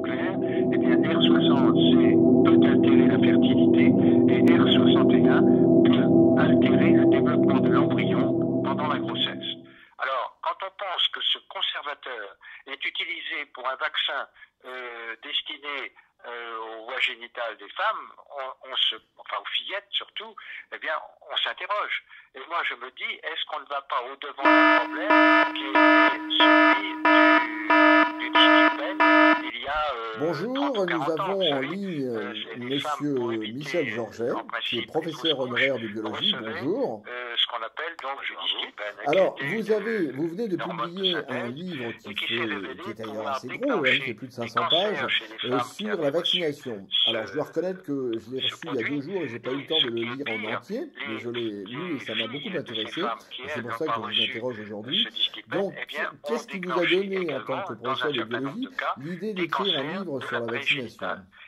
clair, eh bien R60 peut altérer la fertilité et R61 peut altérer le développement de l'embryon pendant la grossesse. Alors, quand on pense que ce conservateur est utilisé pour un vaccin destiné aux voies génitales des femmes, enfin aux fillettes surtout, eh bien, on s'interroge. Et moi, je me dis, est-ce qu'on ne va pas au-devant d'un problème qui est celui du distilbène il y a Bonjour, nous avons en ligne Monsieur Michel Georget, qui est professeur honoraire de biologie. Bonjour. Ce qu'on appelle donc du distilbène. Alors, vous venez de publier un livre qui est d'ailleurs assez gros, qui fait plus de 500 pages, sur la vaccination. Alors, je dois reconnaître que je l'ai reçu il y a 2 jours et j'ai pas eu le temps de le lire en entier, mais je l'ai lu et ça m'a beaucoup intéressé. C'est pour ça que je vous interroge aujourd'hui. Donc, qu'est-ce qui vous a donné, en tant que professeur de biologie, l'idée d'écrire un livre sur la vaccination?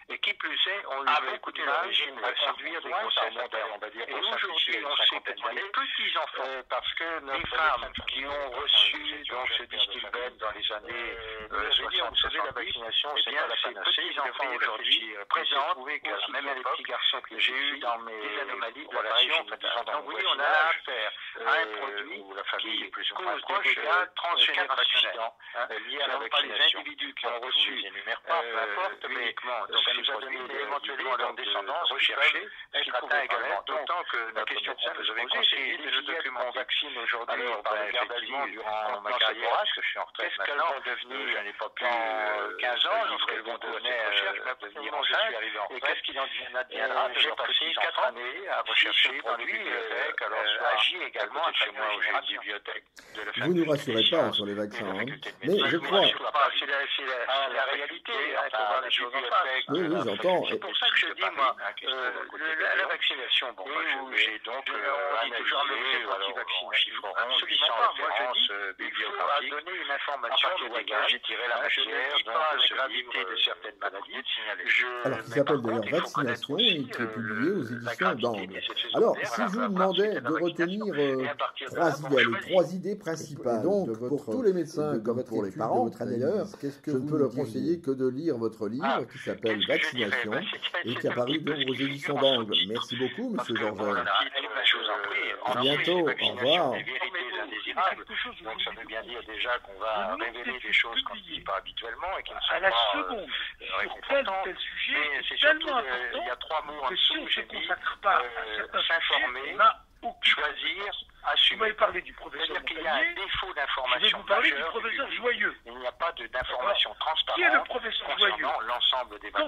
Et qui plus est, on lui a écouté l'origine à conduire des grossesses modernes, on va dire. Et aujourd'hui, on sait que pour les petits enfants, parce que les femmes qui ont reçu donc ce distilbène dans les années 60, vous savez, la vaccination, c'est pas la panacée. Les enfants aujourd'hui présentent aussi même les petits garçons que j'ai eu dans mes anomalies de relation. Donc oui, on a affaire à un produit où la famille est plus ou moins proche, transgénérationnel, lié à la vaccination. Les individus qui ont reçu, peu importe, mais ça nous a donné éventuellement leur descendance recherchée, être atteint également. D'autant que la question que vous avez posée, le document vaccine aujourd'hui par la garde à vue durant ma carrière, parce que je suis en retraite maintenant, je n'ai pas plus 15 ans, lorsqu'elles vont devenir enceintes, et qu'est-ce qu'il en adviendra de leur passé 4 années à rechercher dans les bibliothèques, alors agit également chez moi où j'ai une bibliothèque de la Vous ne nous rassurez pas sur les vaccins, mais je crois... C'est la réalité, il faut voir les choses en face. Oui, j'entends. C'est pour ça que je dis, moi, la vaccination, bon, j'ai donc analysé, absolument pas. Moi, je dis, il faut donner une information de laquelle j'ai tiré la matière, donc la gravité de certaines maladies. Alors, qui s'appelle d'ailleurs Vaccination et qui est publié aux éditions d'Angle. Alors, si je vous demandais de retenir 3 idées principales, donc pour tous les médecins comme pour les parents d'ailleurs, je ne peux leur conseiller que de lire votre livre qui s'appelle Vaccination et qui est apparu donc aux éditions d'Angle. Merci beaucoup, Monsieur Georget. À bientôt, au revoir. Donc ça veut bien dire déjà qu'on va révéler des choses qu'on ne dit pas habituellement et qui ne sont à la seconde, réconfortantes. Tel sujet, Mais c'est surtout, il y a 3 mots en dessous, j'ai dit, s'informer, choisir, assumer. Vous m'avez parlé du professeur C'est-à-dire qu'il y a un défaut d'information. Je vais vous parler du professeur Joyeux. Il n'y a pas d'information transparente qui est le professeur concernant l'ensemble des vaccins.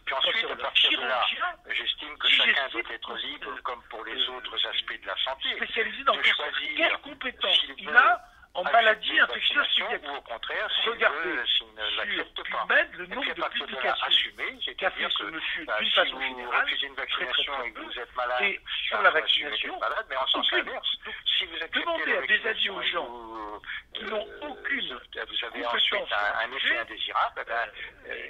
Puis ensuite, à partir de là, j'estime que chacun doit être libre, comme pour les autres aspects de la santé, spécialisé dans de choisir quelles compétences il a en maladie infectieuse pédiatrique. Ou au contraire, regardez s'il ne l'accepte pas. Le nombre de publications qu'a fait ce monsieur d'une façon générale, refusez une vaccination et que vous êtes malade, et sur la vaccination, malade, mais en sens inverse. Si vous demandez à des avis aux gens qui n'ont aucune vous avez ensuite un effet indésirable,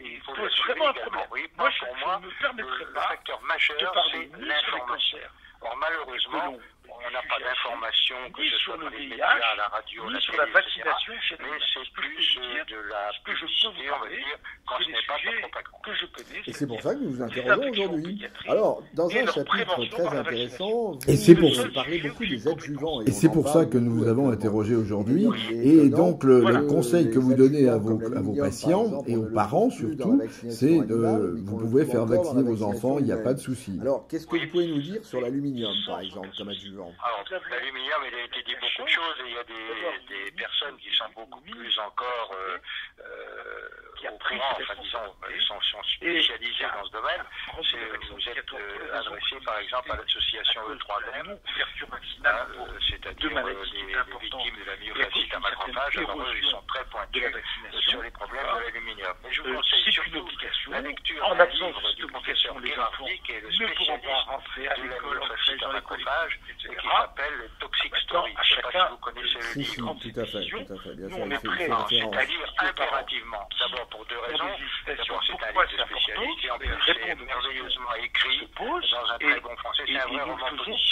il faut pose vraiment un problème. Oui, moi, pour moi, je ne me permettrai le pas facteur majeur, de parler c'est ni sur les l'information. cancers, Or, malheureusement, on n'a pas d'information, que ni ce sur soit le dans les VIH, médias, à la radio, ni la sur télé, la vaccination etc. chez les Mais malades. c'est plus de la publicité, on va dire, quand ce n'est pas de la propagande. Que je connais, Et c'est pour ça que nous vous interrogeons aujourd'hui. Alors, dans un chapitre très intéressant, Et c'est pour vous parlez beaucoup des adjuvants. Et c'est pour ça que nous vous avons interrogé aujourd'hui. Et donc, le conseil que vous donnez à vos patients et aux parents surtout, c'est vous pouvez faire vacciner vos enfants, il n'y a pas de souci. Alors, qu'est-ce que vous pouvez nous dire sur l'aluminium, par exemple, comme adjuvant? Alors, l'aluminium, il a été dit beaucoup de choses et il y a des personnes qui sont beaucoup plus encore au courant, enfin disons, sont spécialisées dans ce domaine. Vous êtes adressé par exemple à l'association E3M, c'est-à-dire les victimes de la myofascite à macrophage. Alors eux, ils sont très pointus sur les problèmes de l'aluminium. Mais je vous conseille surtout la lecture d'un livre du professeur Gérardi, qui est le spécialiste de la myofascite à macrophage, et qui s'appelle Toxic Story. Je ne sais pas si vous connaissez le livre. Tout à fait, bien sûr. C'est à lire impérativement. D'abord pour 2 raisons. D'abord, c'est un livre de spécialiste, et en plus, c'est merveilleusement écrit dans un très bon français. C'est un vrai roman policier.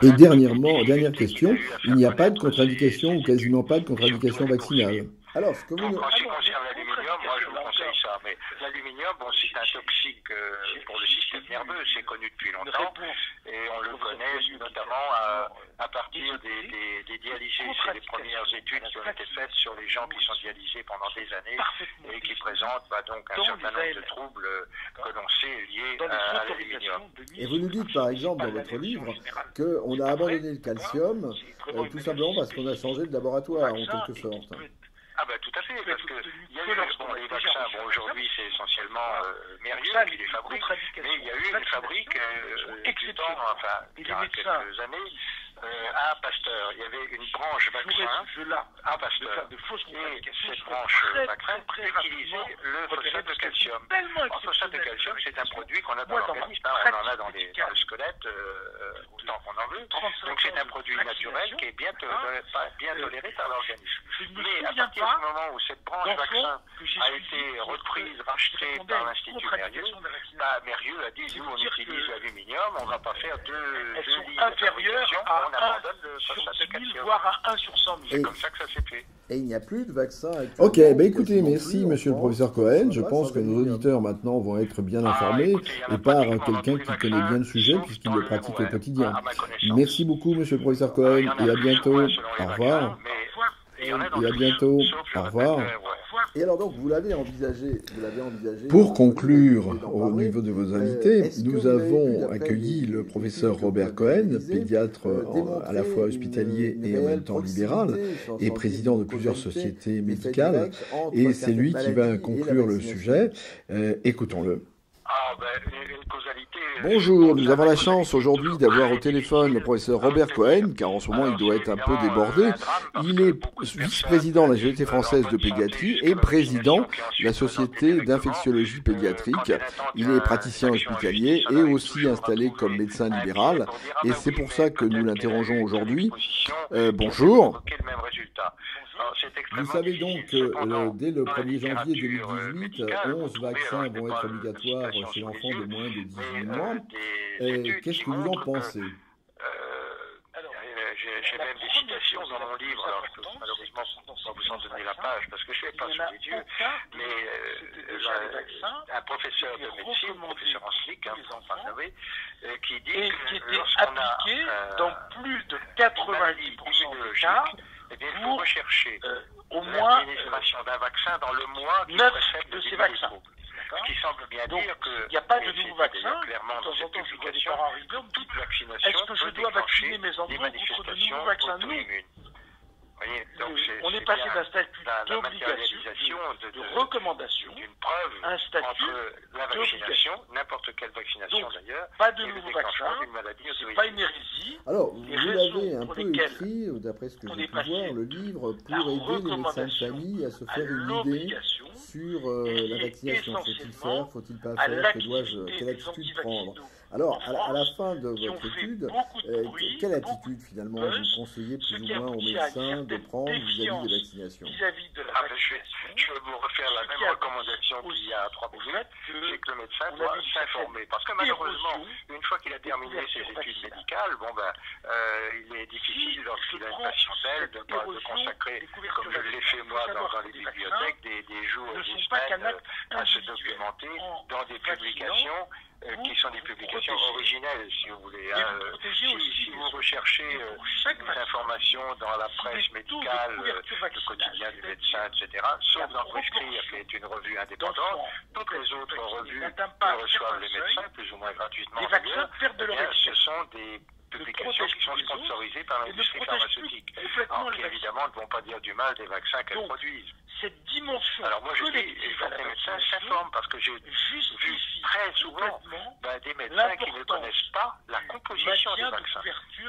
Et dernière question, il n'y a pas de contre-indication ou quasiment pas de contre-indication vaccinale. Alors, ce que vous... Donc, en ce qui concerne l'aluminium, moi, je vous conseille ça. Mais l'aluminium, bon, c'est un toxique pour le système nerveux, c'est connu depuis longtemps. Et on le connaît notamment à partir des dialysés. C'est les premières études qui ont été faites sur les gens qui sont dialysés pendant des années et qui présentent donc un certain nombre de troubles que l'on sait liés à l'aluminium. Et vous nous dites, par exemple, dans votre livre, qu'on a abandonné le calcium tout simplement parce qu'on a changé de laboratoire, en quelque sorte. Ah ben tout à fait, parce que il y a eu les vaccins, bon aujourd'hui c'est essentiellement Mérieux qui les fabrique, mais il y a eu une fabrique enfin il y a quelques années à Pasteur. Il y avait une branche vaccin à Pasteur. Et cette branche vaccin utilisait le phosphate de calcium. Le phosphate de calcium, c'est un produit qu'on a dans l'organisme. On en a dans le squelette autant qu'on en veut. Donc c'est un produit naturel qui est bien toléré par l'organisme. Mais à partir du moment où cette branche vaccin a été reprise, rachetée par l'Institut Mérieux, Mérieux a dit, nous on utilise l'aluminium, on ne va pas faire deux lignes inférieures on abandonne le phosphate de calcium. Voire à 1 sur 100 000. C'est comme ça que ça s'est fait. Et il n'y a plus de vaccin actuellement. Ok, ben écoutez, merci monsieur le professeur Cohen. Je pense que nos auditeurs maintenant vont être bien informés et par quelqu'un qui connaît bien le sujet puisqu'il le pratique au quotidien. Merci beaucoup monsieur le professeur Cohen et à bientôt. Au revoir. Et à bientôt. Au revoir. Et alors donc, vous l'avez envisagé. Pour conclure, au niveau de vos invités, nous avons accueilli le professeur Robert Cohen, pédiatre à la fois hospitalier et en même temps libéral, et président de plusieurs sociétés médicales. Et c'est lui qui va conclure le sujet. Écoutons-le. Bonjour, nous avons la chance aujourd'hui d'avoir au téléphone le professeur Robert Cohen, car en ce moment il doit être un peu débordé. Il est vice-président de la Société française de pédiatrie et président de la Société d'infectiologie pédiatrique. Il est praticien hospitalier et aussi installé comme médecin libéral, et c'est pour ça que nous l'interrogeons aujourd'hui. Bonjour. Vous savez donc que dès le 1er janvier 2018, 11 vaccins vont être obligatoires chez l'enfant de moins de 18 mois. Qu'est-ce que vous en pensez? J'ai même des citations dans mon livre, alors je peux malheureusement pas vous en donner la page parce que je ne l'ai pas sous les yeux, mais un professeur de médecine, professeur en SLIC, qui dit que lorsqu'on a dans plus de 90% des cas, eh bien, il faut rechercher au moins l'administration d'un vaccin dans le mois qui précède de ces vaccins. Ce qui semble bien dire qu'il n'y a pas de nouveau vaccin. Clairement, de temps en temps, je vois des parents arriver, toute vaccination est-ce que je dois vacciner mes enfants contre de nouveaux vaccins? Non. Voyez, donc on est passé d'un statut d'obligation, de recommandation, d'une preuve entre la vaccination, n'importe quelle vaccination d'ailleurs, pas de nouveau vaccin, c'est pas une hérésie. Alors, vous l'avez un peu écrit, d'après ce que j'ai pu voir, le livre pour aider les médecins de famille à se faire une idée sur la vaccination. Faut-il faire, faut-il pas faire, quelle attitude prendre? Alors, à la fin de votre étude, quelle attitude finalement vous conseillez plus ou moins aux médecins de prendre vis-à-vis des vaccinations? Je vais vous refaire la même recommandation qu'il y a 3 minutes, c'est que le médecin doit s'informer. Parce que malheureusement, une fois qu'il a terminé ses études médicales, il est difficile lorsqu'il a une patientèle de consacrer, comme je l'ai fait moi dans les bibliothèques, des jours et des semaines à se documenter dans des publications qui sont des publications originelles, si vous voulez. Si vous recherchez des informations dans la presse médicale, le quotidien du médecin, etc., sauf dans Prescrire, qui est une revue indépendante, toutes les autres revues que reçoivent les médecins, plus ou moins gratuitement, ce sont des publications qui sont sponsorisées par l'industrie pharmaceutique, qui évidemment ne vont pas dire du mal des vaccins qu'elles produisent. Cette dimension. Alors moi je dis, il faut que les médecins s'informent parce que j'ai vu très souvent des médecins qui ne connaissent pas la composition des vaccins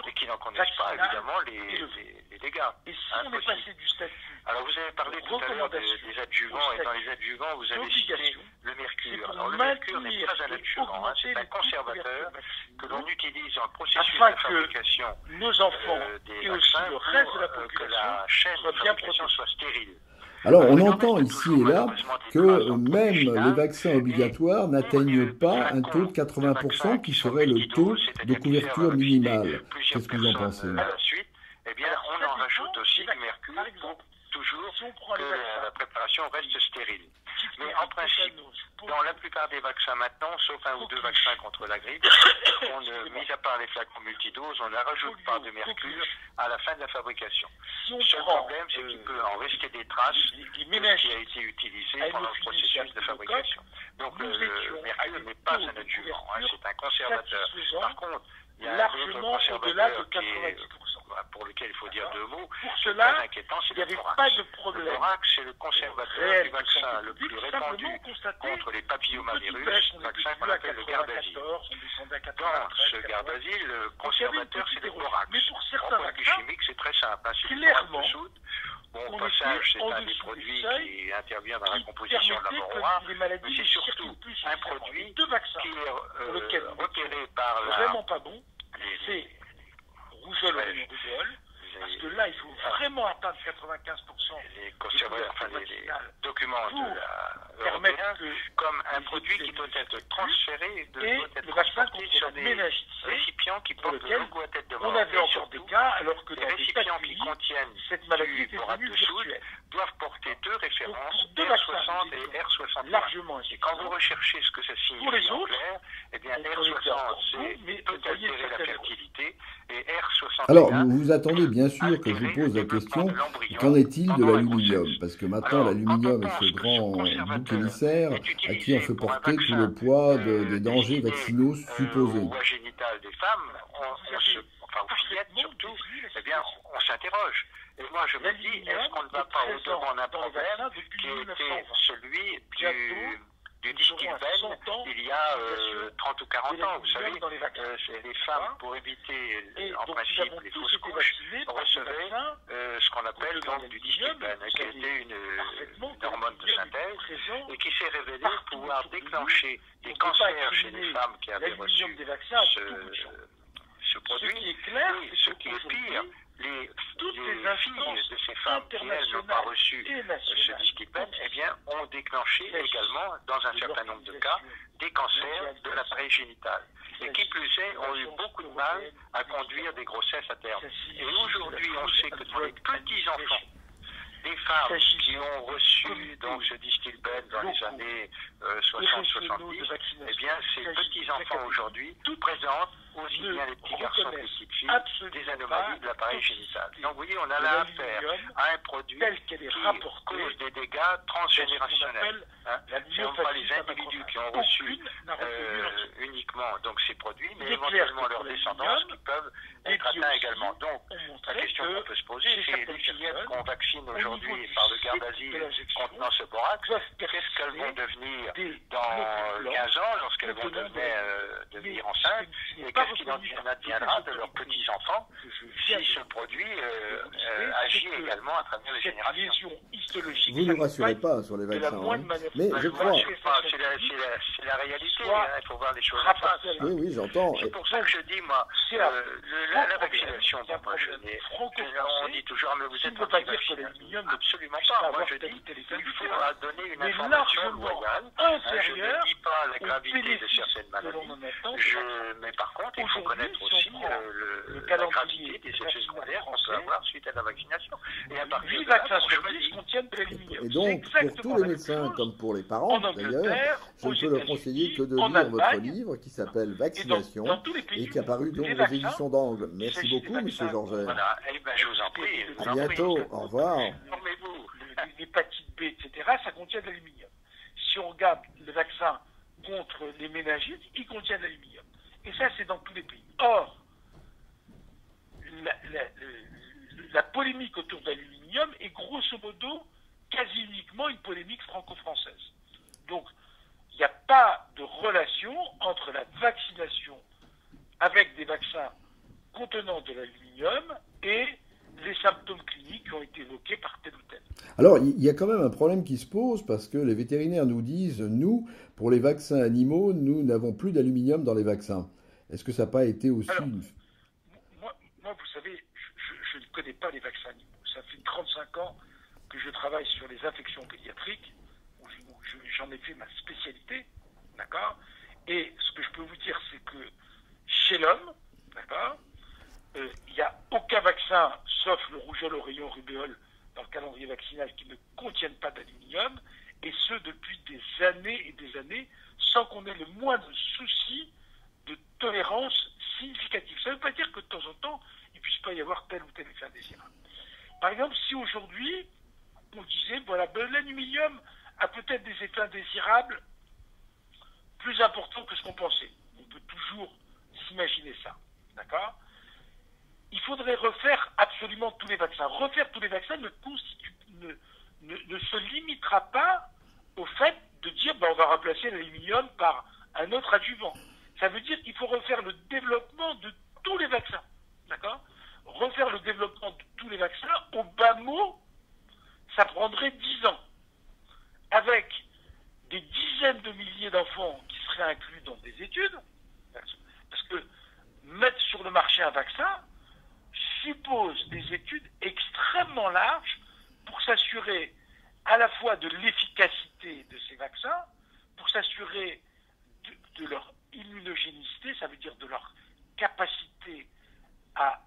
et qui n'en connaissent pas évidemment les dégâts. Et si on est passé du statut. Alors vous avez parlé tout à l'heure des adjuvants et dans les adjuvants vous avez cité le mercure. Alors le mercure n'est pas un adjuvant, c'est un conservateur que l'on utilise dans le processus de fabrication nos enfants des vaccins pour que la chaîne de fabrication soit stérile. Alors, on entend ici et là que même les vaccins obligatoires n'atteignent pas un taux de 80% qui serait le taux de couverture minimale. Qu'est-ce que vous en pensez? À la suite, eh bien, on en rajoute aussi du mercure toujours que la préparation reste stérile. Mais en principe, dans la plupart des vaccins maintenant, sauf un ou deux vaccins contre la grippe, mis à part les flacons multidoses, on ne rajoute pas de mercure à la fin de la fabrication. Le seul problème, c'est qu'il peut en rester des traces de ce qui a été utilisé pendant le processus de fabrication. Donc le mercure n'est pas un adjuvant, c'est un conservateur. Par contre, il y a largement au-delà de 90%. Pour lequel il faut dire deux mots. Pour cela, inquiétant, il n'y avait pas de problème. Le thorax, c'est le conservateur du vaccin le plus répandu contre les papillomavirus, vaccin qu'on appelle le Gardasil. Dans ce Gardasil, le conservateur, c'est le thorax. Mais pour certains vaccins, chimique, c'est très simple. C'est clairement, bon, au passage, c'est un des produits qui intervient dans la composition de laboratoire, mais c'est surtout un produit qui est repéré par la... Vraiment pas bon, c'est rougeole, rubéole, parce que là, il faut vraiment atteindre 95%. Les documents de la européens comme un produit qui doit être transféré, doit être transporté sur des récipients qui portent le logo à tête de mort. On avait encore des cas, alors que les récipients qui contiennent cette maladie du borate de soude doivent porter deux références, R60 et R61. Largement. Et quand vous recherchez ce que ça signifie en clair, eh bien R60 peut altérer la fertilité et R61... Alors, vous attendez bien sûr que je vous pose la question, qu'en est-il de l'aluminium? Parce que maintenant, l'aluminium est ce grand bouc émissaire à qui on fait porter tout le poids des dangers vaccinaux supposés. Ou génital des femmes, enfin aux fillettes surtout, eh bien, on s'interroge. Et moi, je me dis, est-ce qu'on ne va pas au-devant d'un problème qui était celui du distilbène il y a 30 ou 40 ans, vous savez, les femmes, pour éviter en principe les fausses couches, recevaient ce qu'on appelle donc du distilbène, qui était une hormone de synthèse et qui s'est révélé pouvoir déclencher des cancers chez les femmes qui avaient reçu ce produit. Et ce qui est pire, les filles de ces femmes qui, elles, n'ont pas reçu ce distilbène, eh bien, ont déclenché également, dans un certain nombre de cas, des cancers de l'appareil génital. Et qui plus est, ont eu beaucoup de mal à conduire des grossesses à terme. Et aujourd'hui, on sait que pour les petits-enfants, des femmes qui ont reçu donc ce distilbène dans les années 60-70, eh bien, ces petits-enfants aujourd'hui présentent aussi bien les petits garçons que les petites filles des anomalies de l'appareil génital. Donc vous voyez, on a là affaire à un produit qui cause des dégâts transgénérationnels. Ce ne sont pas les individus qui ont reçu uniquement donc ces produits, mais éventuellement leurs descendants qui peuvent être atteints également. Donc la question qu'on peut se poser, c'est les fillettes qu'on vaccine aujourd'hui par le Gardasil contenant ce borax, qu'est-ce qu'elles vont devenir dans 15 ans lorsqu'elles vont devenir enceintes, et qu'est-ce qu'il en adviendra de leurs petits-enfants si ce produit agit également à travers les générations. Vous ne rassurez pas sur les vaccins, mais je crois... C'est la réalité, il faut voir les choses en face. Oui, j'entends. C'est pour ça que je dis, moi, la vaccination, on dit toujours, mais vous êtes anti-vaccination. Absolument pas. Moi, je dis qu'il faut donner une information loyale. Je ne dis pas la gravité de certaines maladies, mais par contre, il faut connaître aussi la gravité des effets secondaires qu'on peut avoir suite à la vaccination. Et à partir de là, et donc, pour tous les médecins, comme pour les parents d'ailleurs, je ne peux le conseiller que de lire votre livre qui s'appelle Vaccination et qui est apparu donc aux éditions d'Angle. Merci beaucoup, M. Georget. Voilà, je vous en prie. À bientôt, au revoir. L'hépatite B, etc., ça contient de l'aluminium. Si on regarde le vaccin contre les méningites, il contient de l'aluminium. Et ça, c'est dans tous les pays. Or, la polémique autour de l'aluminium est grosso modo quasi uniquement une polémique franco-française. Donc, il n'y a pas de relation entre la vaccination avec des vaccins contenant de l'aluminium et les symptômes cliniques qui ont été évoqués par tel ou tel. Alors, il y a quand même un problème qui se pose parce que les vétérinaires nous disent, nous, pour les vaccins animaux, nous n'avons plus d'aluminium dans les vaccins. Est-ce que ça n'a pas été aussi... Alors, moi, vous savez, je ne connais pas les vaccins animaux. Ça fait 35 ans que je travaille sur les infections pédiatriques, où j'en ai fait ma spécialité, d'accord ? Et ce que je peux vous dire, c'est que chez l'homme, d'accord, il n'y a aucun vaccin, sauf le rougeole, oreillon, rubéole, dans calendrier vaccinal qui ne contiennent pas d'aluminium, et ce depuis des années et des années, sans qu'on ait le moindre souci de tolérance significative. Ça ne veut pas dire que de temps en temps, il ne puisse pas y avoir tel ou tel effet indésirable. Par exemple, si aujourd'hui, on disait, voilà, l'aluminium a peut-être des effets indésirables plus importants que ce qu'on pensait. On peut toujours s'imaginer ça, d'accord ? Il faudrait refaire absolument tous les vaccins. Refaire tous les vaccins ne se limitera pas au fait de dire on va remplacer l'aluminium par un autre adjuvant. Ça veut dire qu'il faut refaire le développement de tous les vaccins. D'accord ? Refaire le développement de tous les vaccins, au bas mot, ça prendrait 10 ans. Avec des dizaines de milliers d'enfants qui seraient inclus dans des études. Parce que mettre sur le marché un vaccin suppose des études extrêmement larges pour s'assurer à la fois de l'efficacité de ces vaccins, pour s'assurer de leur immunogénicité, ça veut dire de leur capacité à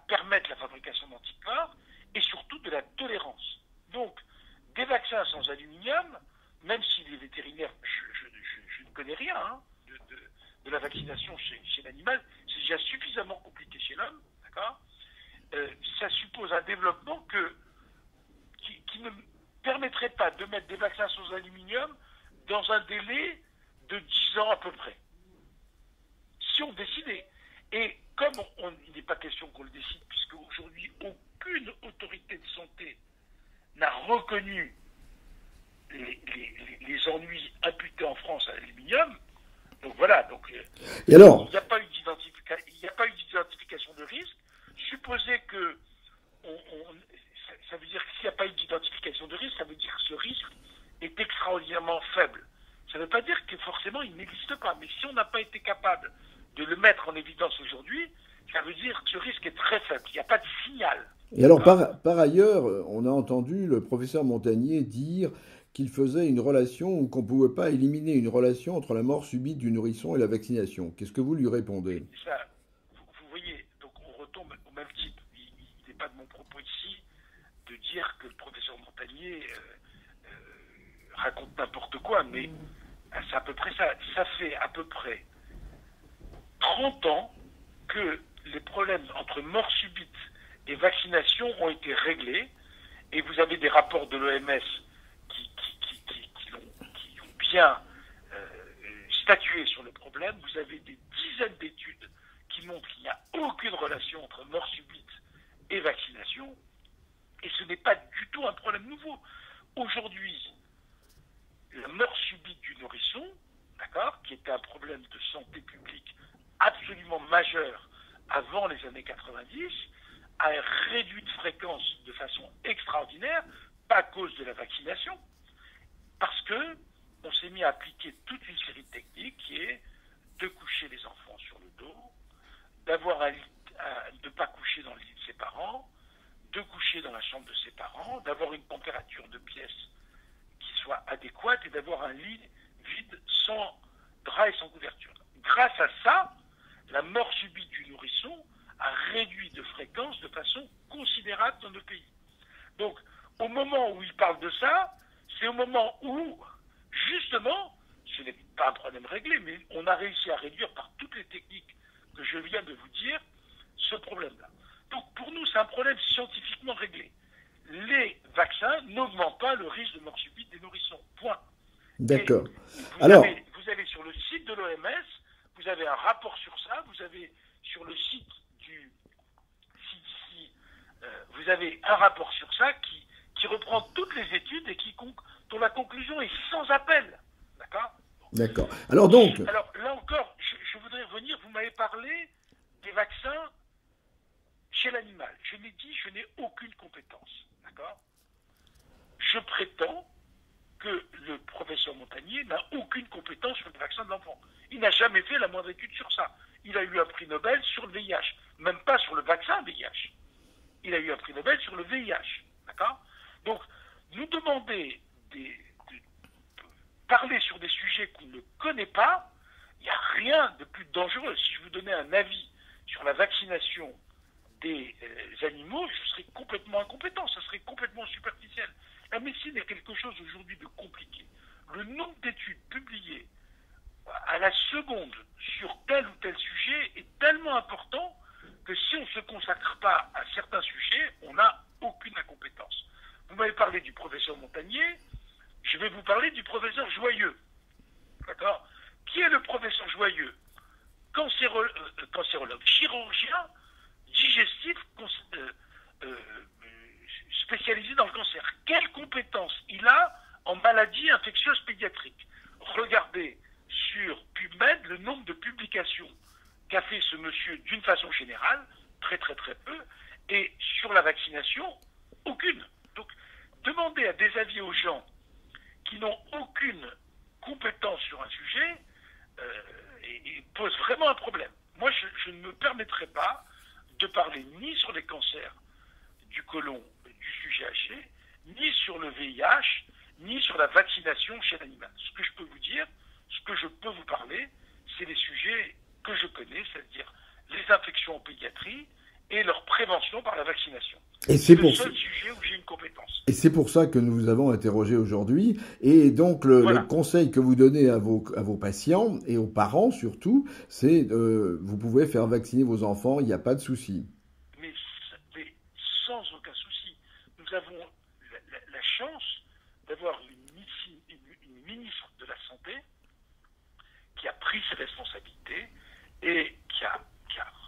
permettre la fabrication d'anticorps, et surtout de la tolérance. Donc, des vaccins sans aluminium, même si les vétérinaires, je ne connais rien de la vaccination chez l'animal, c'est déjà suffisamment compliqué chez l'homme, d'accord ? Ça suppose un développement qui ne permettrait pas de mettre des vaccins sans aluminium dans un délai de 10 ans à peu près. Si on décidait. Et comme il n'est pas question qu'on le décide, puisque aujourd'hui aucune autorité de santé n'a reconnu les ennuis imputés en France à l'aluminium, donc voilà, et alors, il n'y a pas eu d'identification de risque. Supposer que ça veut dire que s'il n'y a pas eu d'identification de risque, ça veut dire que ce risque est extraordinairement faible. Ça ne veut pas dire que forcément il n'existe pas, mais si on n'a pas été capable de le mettre en évidence aujourd'hui, ça veut dire que ce risque est très faible, il n'y a pas de signal. Et alors, par ailleurs, on a entendu le professeur Montagnier dire qu'il faisait une relation, ou qu'on ne pouvait pas éliminer une relation entre la mort subite du nourrisson et la vaccination. Qu'est-ce que vous lui répondez ? Ça, vous voyez, donc on retombe au même type. Il n'est pas de mon propos ici de dire que le professeur Montagnier raconte n'importe quoi, mais c'est à peu près ça. Ça fait à peu près 30 ans que les problèmes entre mort subite et vaccination ont été réglés, et vous avez des rapports de l'OMS qui ont bien statué sur le problème. Vous avez des dizaines d'études qui montrent qu'il n'y a aucune relation entre mort subite et vaccination, et ce n'est pas du tout un problème nouveau. Aujourd'hui, la mort subite du nourrisson, d'accord, qui était un problème de santé publique absolument majeur avant les années 90, a réduit de fréquence de façon extraordinaire, pas à cause de la vaccination, parce que on s'est mis à appliquer toute une série de techniques qui est de coucher les enfants sur le dos, d'avoir de ne pas coucher dans le lit de ses parents, de coucher dans la chambre de ses parents, d'avoir une température de pièce qui soit adéquate et d'avoir un lit vide sans drap et sans couverture. Grâce à ça, la mort subite du nourrisson a réduit de fréquence de façon considérable dans nos pays. Donc, au moment où il parle de ça, c'est au moment où, justement, ce n'est pas un problème réglé, mais on a réussi à réduire par toutes les techniques que je viens de vous dire, ce problème-là. Donc, pour nous, c'est un problème scientifiquement réglé. Les vaccins n'augmentent pas le risque de mort subite des nourrissons. Point. D'accord. Vous avez sur le site de l'OMS, vous avez un rapport sur ça, vous avez sur le site du CDC, vous avez un rapport sur ça qui reprend toutes les études et dont la conclusion est sans appel. D'accord ? D'accord. Alors donc... Alors là encore, je voudrais revenir, vous m'avez parlé des vaccins chez l'animal. Je l'ai dit, je n'ai aucune compétence. D'accord ? Je prétends que le professeur Montagnier n'a aucune compétence sur le vaccin de l'enfant. Il n'a jamais fait la moindre étude sur ça. Il a eu un prix Nobel sur le VIH, même pas sur le vaccin VIH. Il a eu un prix Nobel sur le VIH. D'accord ? Donc, nous demander de parler sur des sujets qu'on ne connaît pas, il n'y a rien de plus dangereux. Si je vous donnais un avis sur la vaccination des animaux, je serais complètement incompétent, ça serait complètement superficiel. La médecine est quelque chose aujourd'hui de compliqué. Le nombre d'études publiées à la seconde sur tel ou tel sujet est tellement important que si on ne se consacre pas à certains sujets, on n'a aucune incompétence. Vous m'avez parlé du professeur Montagnier, je vais vous parler du professeur Joyeux. D'accord? Qui est le professeur Joyeux? Cancérologue, chirurgien, digestif, spécialisé dans le cancer. Quelles compétences il a en maladies infectieuses pédiatriques? Regardez sur PubMed le nombre de publications qu'a fait ce monsieur d'une façon générale, très très très peu, et sur la vaccination, aucune. Donc, demander à des avis aux gens qui n'ont aucune compétence sur un sujet et pose vraiment un problème. Moi, je ne me permettrai pas de parler ni sur les cancers du côlon, du sujet haché, ni sur le VIH, ni sur la vaccination chez l'animal. Ce que je peux vous dire, ce que je peux vous parler, c'est les sujets que je connais, c'est-à-dire les infections en pédiatrie et leur prévention par la vaccination. Et c'est le seul sujet où j'ai une compétence. Et c'est pour ça que nous vous avons interrogé aujourd'hui. Et donc, le conseil que vous donnez à vos patients et aux parents surtout, c'est vous pouvez faire vacciner vos enfants, il n'y a pas de souci. Mais sans aucun souci. Nous avons la chance d'avoir une ministre de la Santé qui a pris ses responsabilités et qui a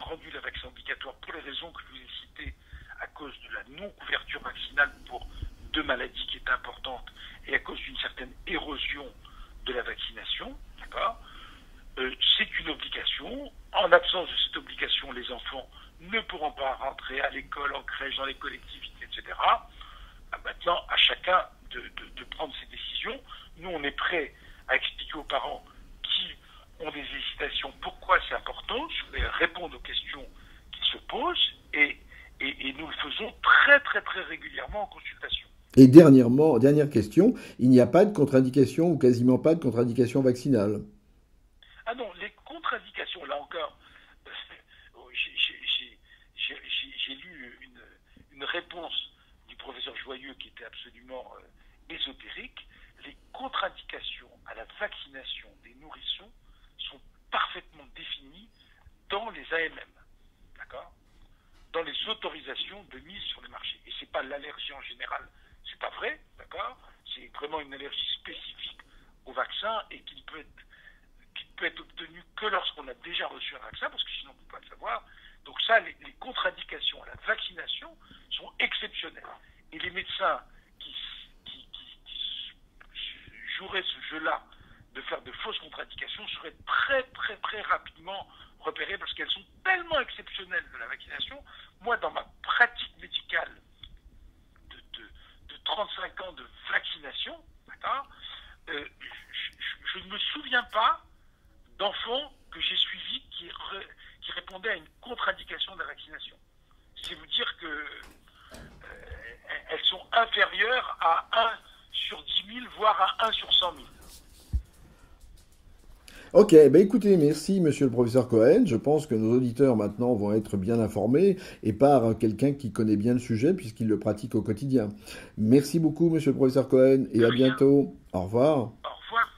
rendu la vaccin obligatoire pour les raisons que je vous ai citées, à cause de la non-couverture vaccinale pour deux maladies qui étaient importantes et à cause d'une certaine érosion de la vaccination, d'accord, c'est une obligation. En absence de cette obligation, les enfants ne pourront pas rentrer à l'école, en crèche, dans les collectivités, etc. Maintenant, à chacun de prendre ses décisions. Nous, on est prêts à expliquer aux parents qui ont des hésitations pourquoi c'est important, répondre aux questions qui se posent et nous le faisons très très très régulièrement en consultation. Et dernière question, il n'y a pas de contre-indication ou quasiment pas de contre-indication vaccinale? Ah non, les contre-indications, là encore, j'ai lu une réponse du professeur Joyeux qui était absolument ésotérique. Les contre-indications à la vaccination des nourrissons sont parfaitement définies dans les AMM, d'accord, dans les autorisations de mise sur le marché. Et c'est pas l'allergie en général, c'est pas vrai, d'accord, c'est vraiment une allergie spécifique au vaccin et qui peut être obtenue que lorsqu'on a déjà reçu un vaccin, parce que sinon on ne peut pas le savoir. Donc ça, les contre-indications à la vaccination sont exceptionnelles. Et les médecins qui joueraient ce jeu-là de faire de fausses contre-indications seraient très très très rapidement repérés parce qu'elles sont tellement exceptionnelles de la vaccination. Moi, dans ma pratique médicale de 35 ans de vaccination, d'accord, je ne me souviens pas d'enfants que j'ai suivis qui répondaient à une contre-indication de la vaccination. C'est vous dire que elles sont inférieures à 1 sur 10 000, voire à 1 sur 100 000. Ok, écoutez, merci monsieur le professeur Cohen. Je pense que nos auditeurs maintenant vont être bien informés et par quelqu'un qui connaît bien le sujet puisqu'il le pratique au quotidien. Merci beaucoup monsieur le professeur Cohen et à bientôt. Au revoir. Au revoir.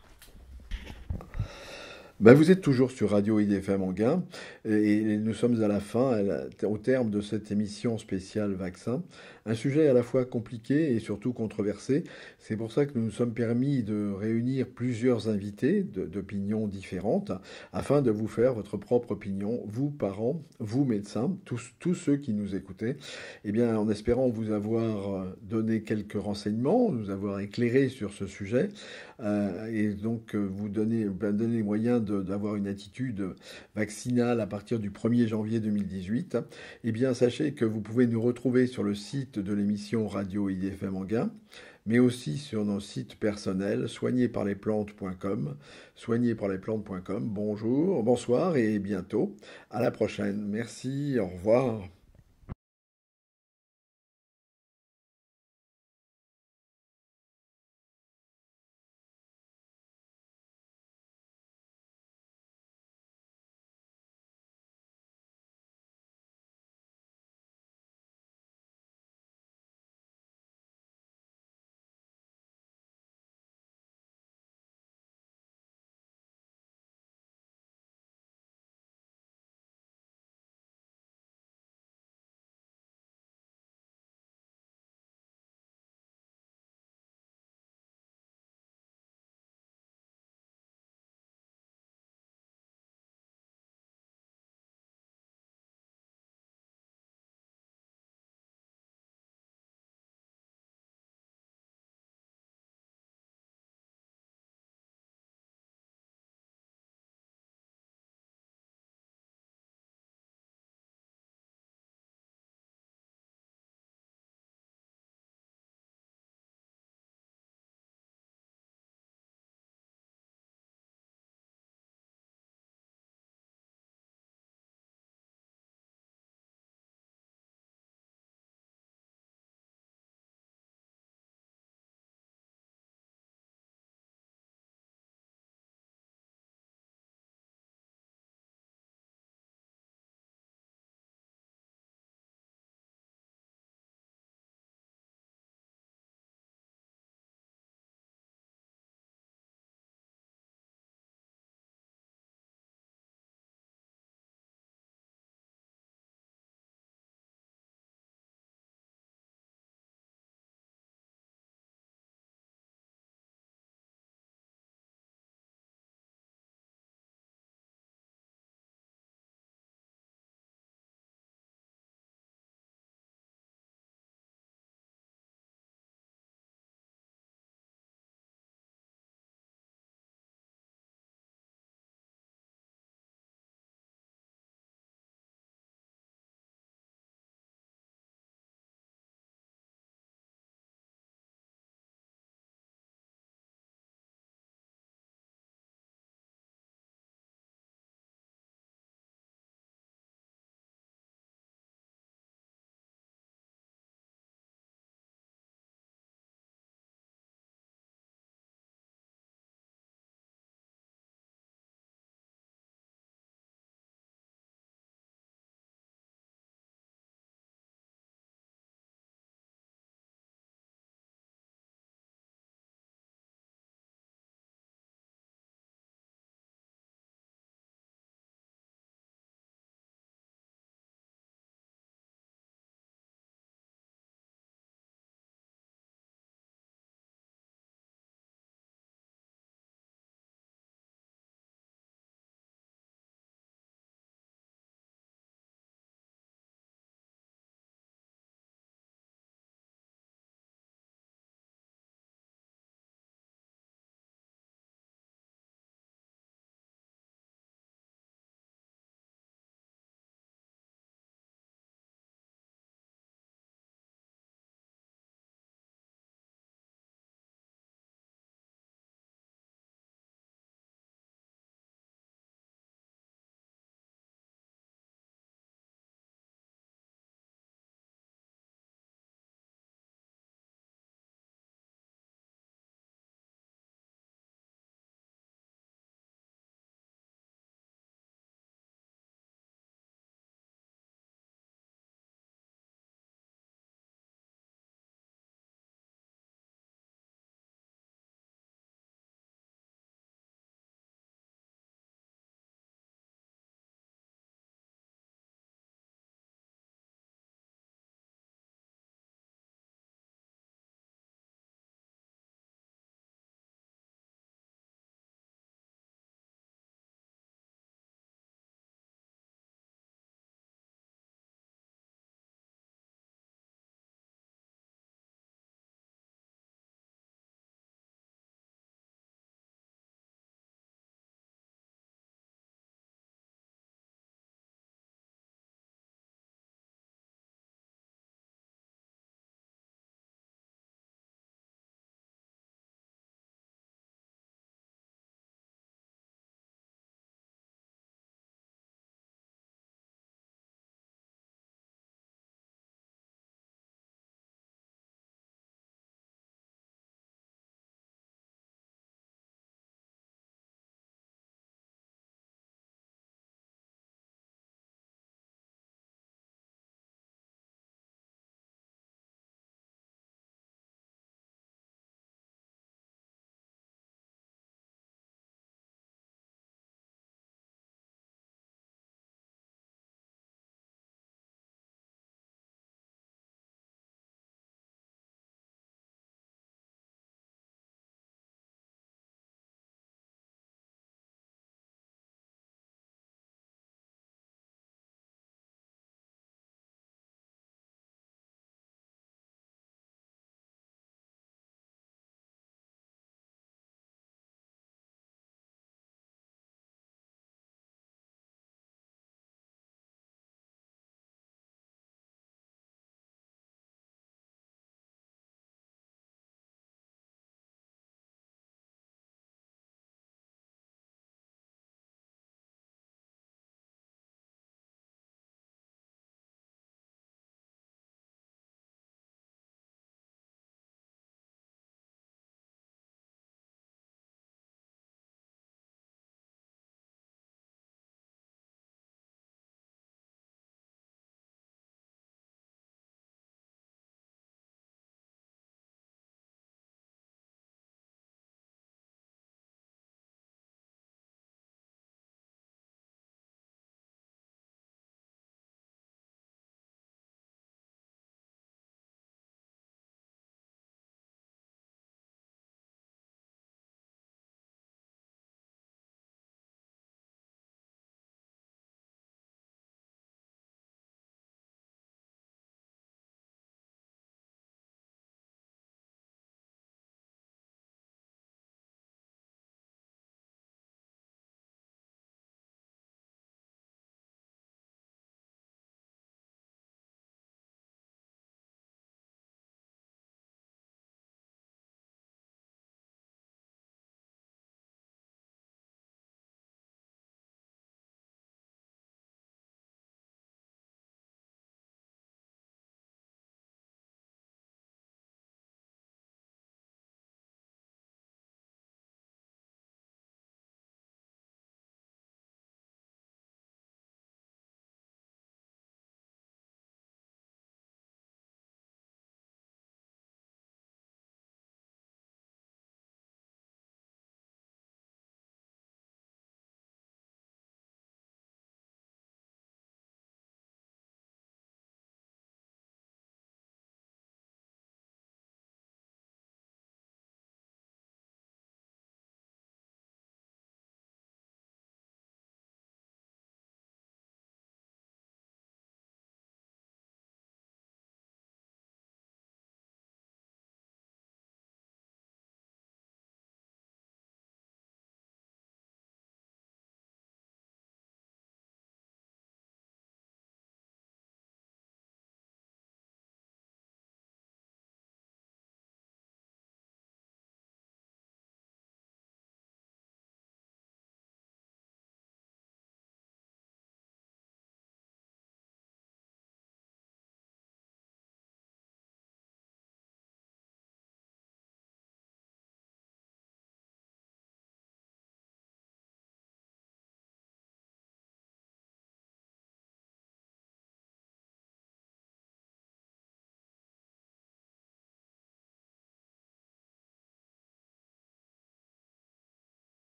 Vous êtes toujours sur Radio IDFM Anguin et nous sommes à la fin, au terme de cette émission spéciale vaccin. Un sujet à la fois compliqué et surtout controversé. C'est pour ça que nous nous sommes permis de réunir plusieurs invités d'opinions différentes afin de vous faire votre propre opinion, vous parents, vous médecins, tous ceux qui nous écoutez. Eh bien, en espérant vous avoir donné quelques renseignements, nous avoir éclairé sur ce sujet et donc vous donner les moyens d'avoir une attitude vaccinale à partir du 1er janvier 2018, eh bien, sachez que vous pouvez nous retrouver sur le site de l'émission Radio IDFM Anguin, mais aussi sur nos sites personnels, soignerparlesplantes.com, soignerparlesplantes.com. Bonjour, bonsoir et bientôt. À la prochaine. Merci, au revoir.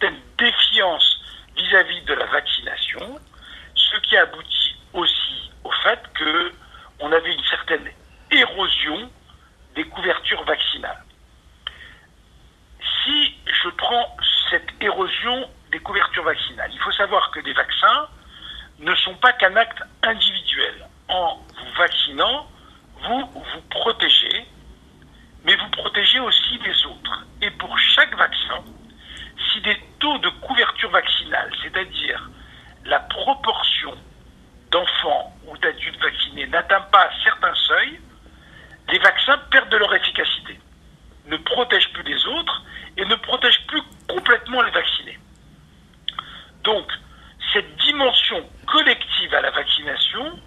certaine défiance vis-à-vis de la vaccination, ce qui a abouti aussi au fait qu'on avait une certaine érosion des couvertures vaccinales. Si je prends cette érosion des couvertures vaccinales, il faut savoir que les vaccins ne sont pas qu'un acte individuel. En vous vaccinant, vous vous protégez, mais vous protégez aussi les autres. Et pour chaque vaccin, si des taux de couverture vaccinale, c'est-à-dire la proportion d'enfants ou d'adultes vaccinés n'atteint pas un certain seuil, les vaccins perdent de leur efficacité, ne protègent plus les autres et ne protègent plus complètement les vaccinés. Donc, cette dimension collective à la vaccination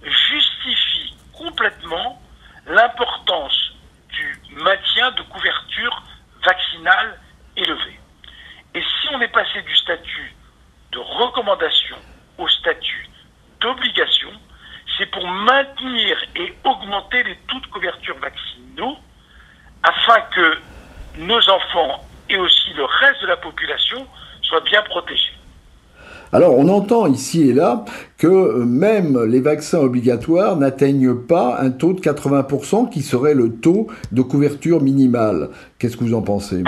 justifie complètement l'importance du maintien de couverture vaccinale élevée. Et si on est passé du statut de recommandation au statut d'obligation, c'est pour maintenir et augmenter les taux de couverture vaccinaux afin que nos enfants et aussi le reste de la population soient bien protégés. Alors, on entend ici et là que même les vaccins obligatoires n'atteignent pas un taux de 80% qui serait le taux de couverture minimale. Qu'est-ce que vous en pensez ?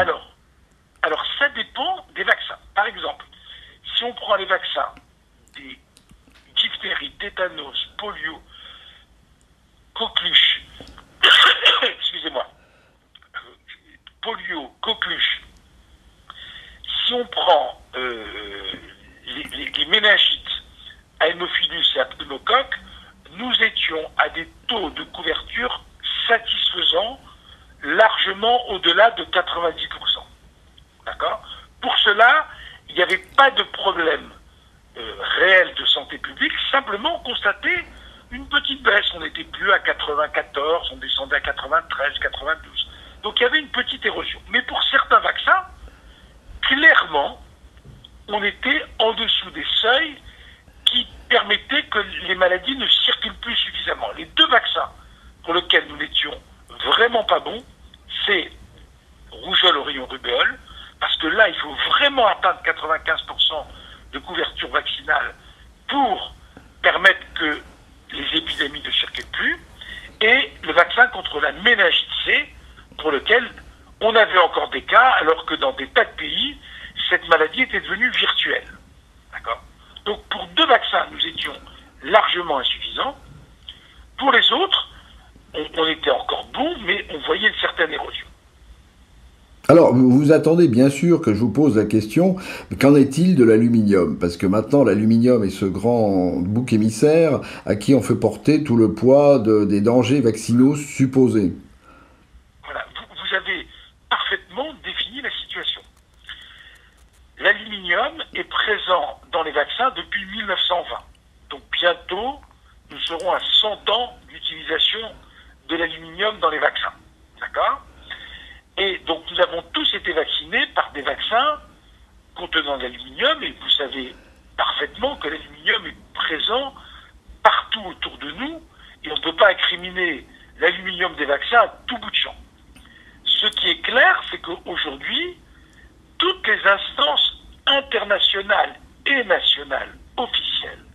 Alors, ça dépend des vaccins. Par exemple, si on prend les vaccins des diphtérie, tétanos, polio, coqueluche, excusez-moi, polio, coqueluche, si on prend les méningites à hémophilus et à pneumocoque, nous étions à des taux de couverture satisfaisants, largement au-delà de 90%. D'accord ? Pour cela, il n'y avait pas de problème réel de santé publique, simplement constater une petite baisse. On n'était plus à 94, on descendait à 93, 92. Donc il y avait une petite érosion. Mais pour certains vaccins, clairement, on était en dessous des seuils qui permettaient que les maladies ne circulent plus suffisamment. Les deux vaccins pour lesquels nous n'étions vraiment pas bons, c'est rougeole, oreillon, rubéole, parce que là, il faut vraiment atteindre 95% de couverture vaccinale pour permettre que les épidémies ne circulent plus, et le vaccin contre la méningite C, pour lequel on avait encore des cas, alors que dans des tas de pays, cette maladie était devenue virtuelle. D'accord ? Donc pour deux vaccins, nous étions largement insuffisants. Pour les autres, on était encore bon, mais on voyait une certaine érosion. Alors, vous attendez bien sûr que je vous pose la question, qu'en est-il de l'aluminium ? Parce que maintenant, l'aluminium est ce grand bouc émissaire à qui on fait porter tout le poids des dangers vaccinaux supposés. Voilà, vous avez parfaitement défini la situation. L'aluminium est présent dans les vaccins depuis 1920. Donc bientôt, nous serons à 100 ans d'utilisation de l'aluminium dans les vaccins. D'accord ? Et donc nous avons tous été vaccinés par des vaccins contenant de l'aluminium, et vous savez parfaitement que l'aluminium est présent partout autour de nous, et on ne peut pas incriminer l'aluminium des vaccins à tout bout de champ. Ce qui est clair, c'est qu'aujourd'hui, toutes les instances internationales et nationales officielles,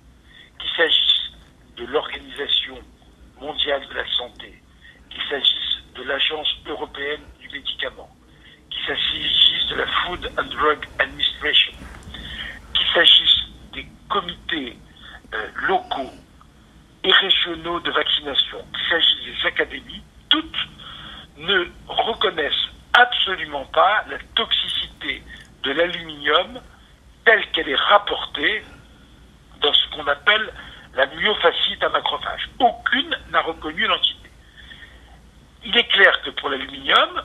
qu'il s'agisse de l'Organisation mondiale de la santé, qu'il s'agisse de l'Agence européenne du médicament, qu'il s'agisse de la Food and Drug Administration, qu'il s'agisse des comités locaux et régionaux de vaccination, qu'il s'agisse des académies, toutes ne reconnaissent absolument pas la toxicité de l'aluminium telle qu'elle est rapportée dans ce qu'on appelle la myofasciite à macrophage. Aucune n'a reconnu l'entité. Il est clair que pour l'aluminium,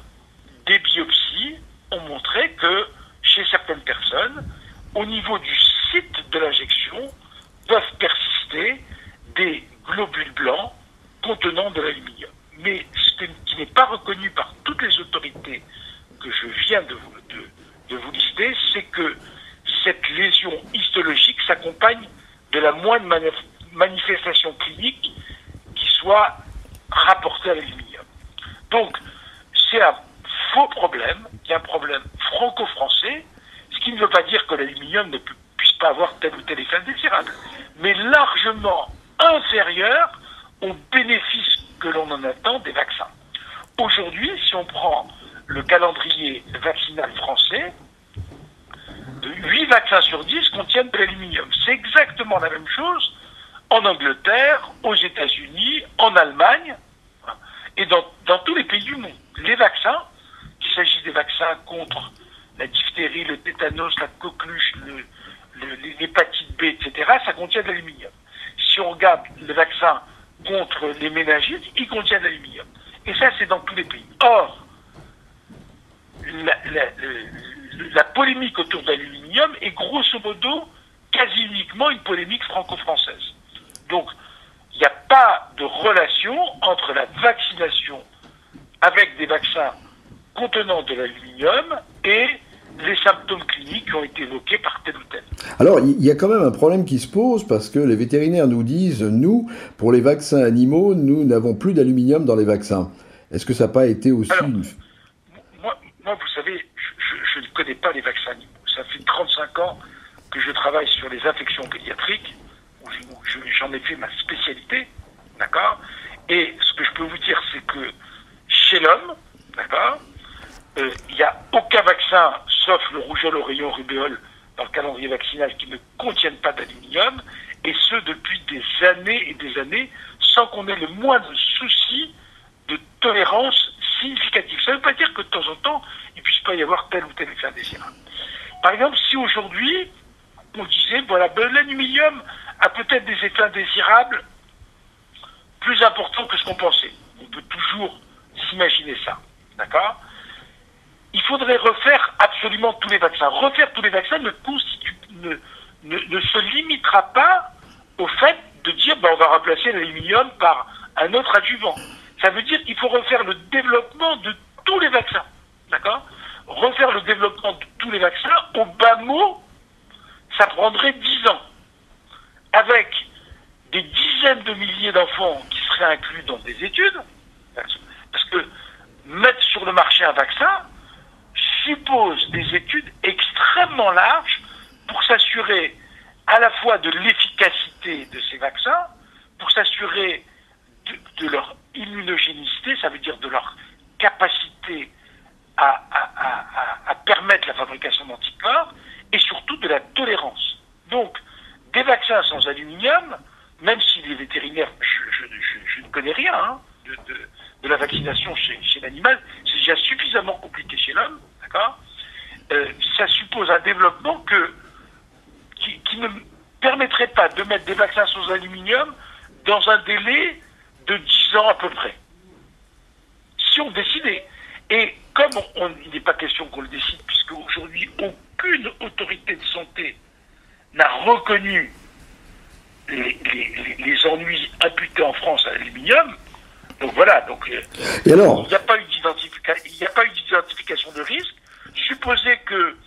des biopsies ont montré que chez certaines personnes, au niveau du site de l'injection, peuvent persister des globules blancs contenant de l'aluminium. Mais ce qui n'est pas reconnu par toutes les autorités que je viens de vous lister, c'est que cette lésion histologique s'accompagne de la moindre manifestation clinique qui soit rapportée à l'aluminium. Donc, c'est un faux problème, qui est un problème franco-français, ce qui ne veut pas dire que l'aluminium ne puisse pas avoir tel ou tel effet indésirable, mais largement inférieur aux bénéfices que l'on en attend des vaccins. Aujourd'hui, si on prend le calendrier vaccinal français, 8 vaccins sur 10 contiennent de l'aluminium. C'est exactement la même chose en Angleterre, aux États-Unis, en Allemagne et dans tous les pays du monde. Les vaccins, qu'il s'agisse des vaccins contre la diphtérie, le tétanos, la coqueluche, l'hépatite B, etc., ça contient de l'aluminium. Si on regarde le vaccin contre les méningites, il contient de l'aluminium. Et ça, c'est dans tous les pays. Or, la polémique autour de l'aluminium est grosso modo quasi uniquement une polémique franco-française. Donc, il n'y a pas de relation entre la vaccination avec des vaccins contenant de l'aluminium et les symptômes cliniques qui ont été évoqués par tel ou tel. Alors, il y a quand même un problème qui se pose parce que les vétérinaires nous disent, nous, pour les vaccins animaux, nous n'avons plus d'aluminium dans les vaccins. Est-ce que ça n'a pas été aussi... Alors, moi, vous savez, je ne connais pas les vaccins animaux. Ça fait 35 ans que je travaille sur les infections pédiatriques, où j'en ai fait ma spécialité, d'accord? Et ce que je peux vous dire, c'est que chez l'homme, d'accord, il n'y a aucun vaccin, sauf le rougeole, oreillon, rubéole, dans le calendrier vaccinal, qui ne contiennent pas d'aluminium, et ce depuis des années et des années, sans qu'on ait le moindre souci de tolérance significative. Ça ne veut pas dire que de temps en temps, il ne puisse pas y avoir tel ou tel effet indésirable. Par exemple, si aujourd'hui, on disait, voilà, l'aluminium a peut-être des effets indésirables plus importants que ce qu'on pensait. On peut toujours s'imaginer ça, d'accord? Il faudrait refaire absolument tous les vaccins. Refaire tous les vaccins ne se limitera pas au fait de dire on va remplacer l'aluminium par un autre adjuvant. Ça veut dire qu'il faut refaire le développement de tous les vaccins. D'accord? Refaire le développement de tous les vaccins, au bas mot, ça prendrait 10 ans. Avec des dizaines de milliers d'enfants qui seraient inclus dans des études. Parce que mettre sur le marché un vaccin suppose des études extrêmement larges pour s'assurer à la fois de l'efficacité de ces vaccins, pour s'assurer de leur immunogénicité, ça veut dire de leur capacité à permettre la fabrication d'anticorps, et surtout de la tolérance. Donc, des vaccins sans aluminium, même si les vétérinaires, je ne connais rien de la vaccination chez l'animal, c'est déjà suffisamment compliqué chez l'homme, d'accord? Ça suppose un développement qui ne permettrait pas de mettre des vaccins sans aluminium dans un délai de 10 ans à peu près. Si on décidait. Et comme il n'est pas question qu'on le décide, puisque aujourd'hui aucune autorité de santé n'a reconnu les ennuis imputés en France à l'aluminium, donc voilà, et alors, il n'y a pas eu d'identification de risque. Supposer que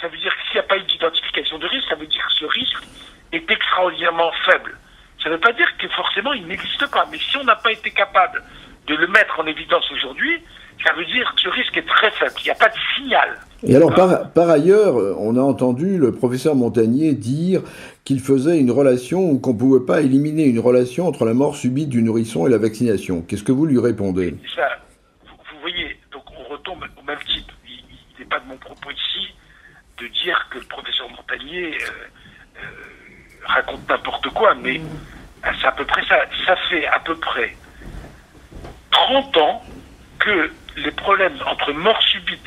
ça veut dire que s'il n'y a pas eu d'identification de risque, ça veut dire que ce risque est extraordinairement faible. Ça ne veut pas dire que forcément il n'existe pas, mais si on n'a pas été capable de le mettre en évidence aujourd'hui, ça veut dire que ce risque est très faible, il n'y a pas de signal. Et alors, par ailleurs, on a entendu le professeur Montagnier dire qu'il faisait une relation, ou qu'on ne pouvait pas éliminer une relation entre la mort subite du nourrisson et la vaccination. Qu'est-ce que vous lui répondez? Ça, vous voyez, donc on retombe au même type. Il n'est pas de mon propos ici de dire que le professeur Montagnier raconte n'importe quoi, mais c'est à peu près ça. Ça fait à peu près 30 ans que les problèmes entre mort subite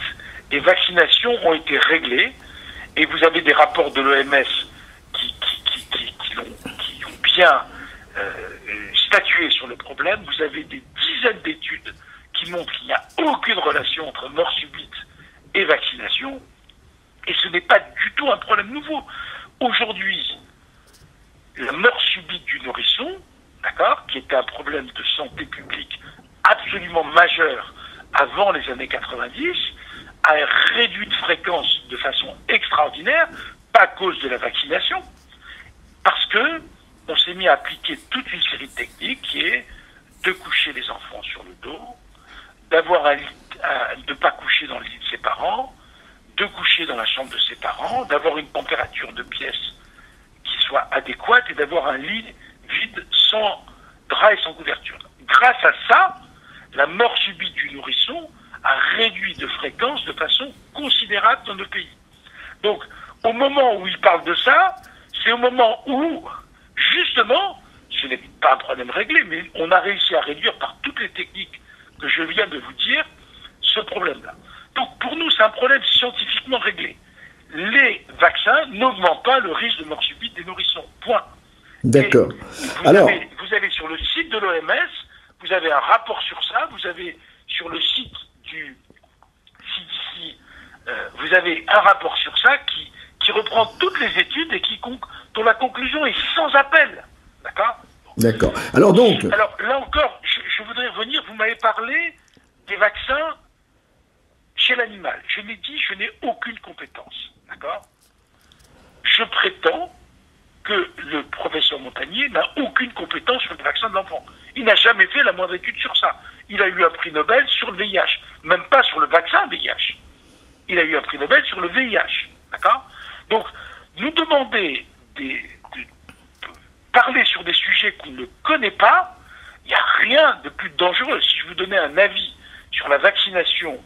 et vaccination ont été réglés, et vous avez des rapports de l'OMS qui ont bien statué sur le problème. Vous avez des dizaines d'études qui montrent qu'il n'y a aucune relation entre mort subite et vaccination, et ce n'est pas du tout un problème nouveau. Aujourd'hui, la mort subite du nourrisson, d'accord, qui était un problème de santé publique absolument majeur avant les années 90, a réduit de fréquence de façon extraordinaire, pas à cause de la vaccination, parce que on s'est mis à appliquer toute une série de techniques qui est de coucher les enfants sur le dos, d'avoir de ne pas coucher dans le lit de ses parents, de coucher dans la chambre de ses parents, d'avoir une température de pièce qui soit adéquate et d'avoir un lit vide sans drap et sans couverture. Grâce à ça, la mort subite du nourrisson a réduit de fréquence de façon considérable dans nos pays. Donc, au moment où il parle de ça, c'est au moment où, justement, ce n'est pas un problème réglé, mais on a réussi à réduire par toutes les techniques que je viens de vous dire ce problème-là. Donc, pour nous, c'est un problème scientifiquement réglé. Les vaccins n'augmentent pas le risque de mort subite des nourrissons. Point. D'accord. Vous avez sur le site de l'OMS, vous avez un rapport sur ça, vous avez sur le site du CDC, vous avez un rapport sur ça qui reprend toutes les études et dont la conclusion est sans appel. D'accord ? D'accord. Alors là encore, je voudrais revenir, vous m'avez parlé des vaccins chez l'animal. Je l'ai dit, je n'ai aucune compétence. D'accord ? Je prétends que le professeur Montagnier n'a aucune compétence sur le vaccin de l'enfant. Il n'a jamais fait la moindre étude sur ça. Il a eu un prix Nobel sur le VIH, même pas sur le vaccin VIH. Il a eu un prix Nobel sur le VIH. D'accord ? Donc, nous demander de parler sur des sujets qu'on ne connaît pas, il n'y a rien de plus dangereux. Si je vous donnais un avis sur la vaccination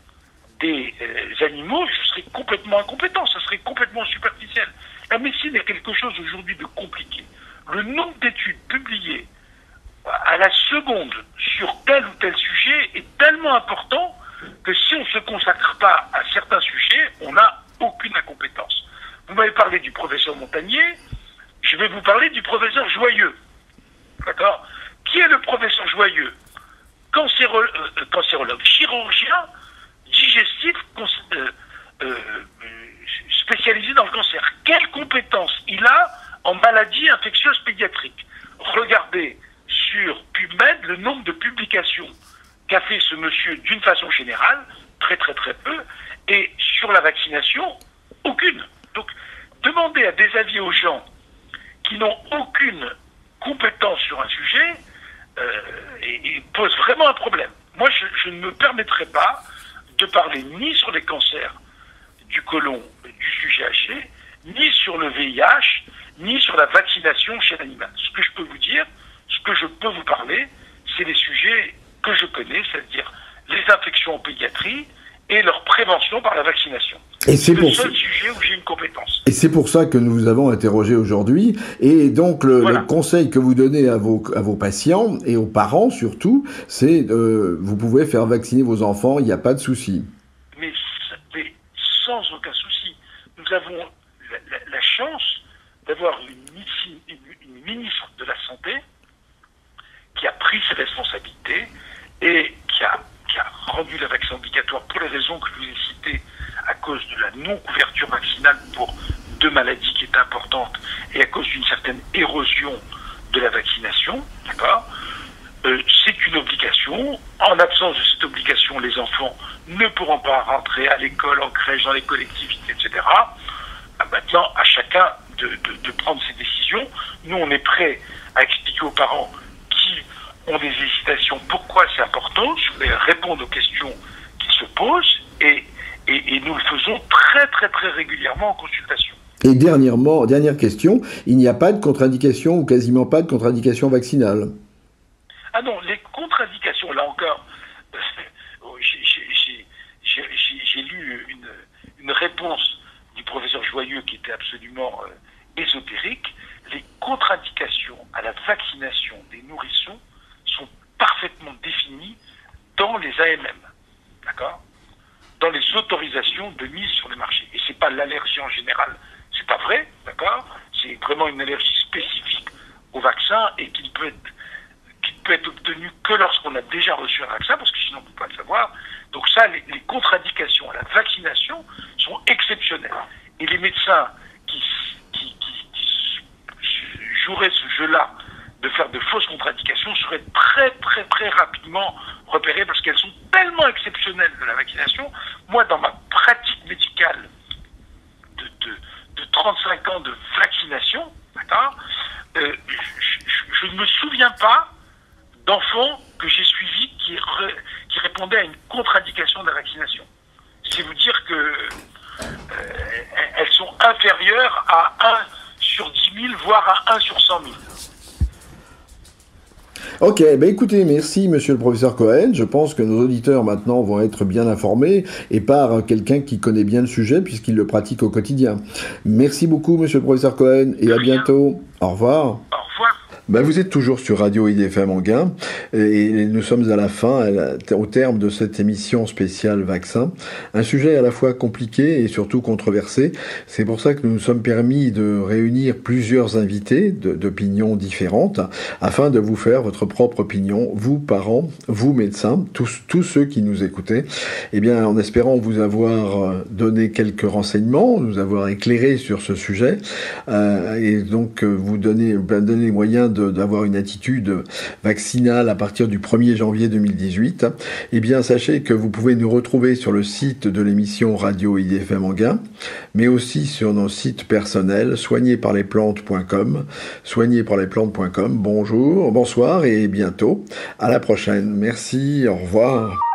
des animaux, je serais complètement incompétent, ça serait complètement superficiel. La médecine est quelque chose aujourd'hui de compliqué. Le nombre d'études publiées à la seconde sur tel ou tel sujet est tellement important que si on ne se consacre pas à certains sujets, on n'a aucune incompétence. Vous m'avez parlé du professeur Montagnier, je vais vous parler du professeur Joyeux. D'accord ? Qui est le professeur Joyeux ? Cancérologue, chirurgien, digestif, spécialisé dans le cancer. Quelle compétence il a en maladies infectieuses pédiatriques ? Regardez sur PubMed le nombre de publications qu'a fait ce monsieur d'une façon générale, très très très peu, et sur la vaccination, aucune. Donc, demandez à des avis aux gens qui n'ont aucune compétence sur un sujet et pose vraiment un problème. Moi, je ne me permettrai pas de parler ni sur les cancers du côlon, du sujet haché, ni sur le VIH, ni sur la vaccination chez l'animal. Ce que je peux vous dire, ce que je peux vous parler, c'est les sujets que je connais, c'est-à-dire les infections en pédiatrie et leur prévention par la vaccination. Et c'est le seul sujet où j'ai une compétence. Et c'est pour ça que nous vous avons interrogé aujourd'hui. Et donc, le conseil que vous donnez à vos patients et aux parents surtout, c'est vous pouvez faire vacciner vos enfants, il n'y a pas de souci. Mais sans aucun souci. Nous avons la chance d'avoir une ministre de la Santé qui a pris ses responsabilités et qui a rendu la vaccin obligatoire pour les raisons que je vous ai citées, à cause de la non-couverture vaccinale pour 2 maladies qui est importante et à cause d'une certaine érosion de la vaccination, d'accord ? C'est une obligation. En absence de cette obligation, les enfants ne pourront pas rentrer à l'école, en crèche, dans les collectivités, etc. Maintenant, à chacun de prendre ses décisions. Nous, on est prêts à expliquer aux parents qui ont des hésitations pourquoi c'est important, répondre aux questions qui se posent et nous le faisons très très très régulièrement en consultation. Et dernière question, il n'y a pas de contre-indication ou quasiment pas de contre-indication vaccinale? Ah non, les contre-indications, là encore, j'ai lu une réponse du professeur Joyeux qui était absolument ésotérique. Les contre-indications à la vaccination des nourrissons sont parfaitement définies dans les AMM, d'accord ? Dans les autorisations de mise sur le marché. Et c'est pas l'allergie en général, c'est pas vrai, d'accord ? C'est vraiment une allergie spécifique au vaccin et qui ne peut être obtenue que lorsqu'on a déjà reçu un vaccin, parce que sinon on ne peut pas le savoir. Donc ça, les contre-indications à la vaccination sont exceptionnelles. Et les médecins qui joueraient ce jeu-là de faire de fausses contre-indications seraient très très très rapidement repérés parce qu'elles sont tellement exceptionnelles de la vaccination. Moi, dans ma pratique médicale de 35 ans de vaccination, d'accord, je ne me souviens pas d'enfants que j'ai suivis qui répondaient à une contre-indication de la vaccination. C'est vous dire que inférieur à 1 sur 10 000, voire à 1 sur 100 000. Ok, ben écoutez, merci monsieur le professeur Cohen. Je pense que nos auditeurs maintenant vont être bien informés et par quelqu'un qui connaît bien le sujet puisqu'il le pratique au quotidien. Merci beaucoup monsieur le professeur Cohen et à bientôt. Au revoir. Au revoir. Ben vous êtes toujours sur Radio IDFM Anguin et nous sommes à la fin, au terme de cette émission spéciale vaccin. Un sujet à la fois compliqué et surtout controversé. C'est pour ça que nous nous sommes permis de réunir plusieurs invités d'opinions différentes afin de vous faire votre propre opinion, vous parents, vous médecins, tous ceux qui nous écoutaient. Eh bien, en espérant vous avoir donné quelques renseignements, nous avoir éclairé sur ce sujet et donc vous donner les moyens d'avoir une attitude vaccinale à partir du 1er janvier 2018, eh bien sachez que vous pouvez nous retrouver sur le site de l'émission Radio IDFM Anguin, mais aussi sur nos sites personnels soignerparlesplantes.com, soignerparlesplantes.com. Bonjour, bonsoir et bientôt. À la prochaine. Merci, au revoir.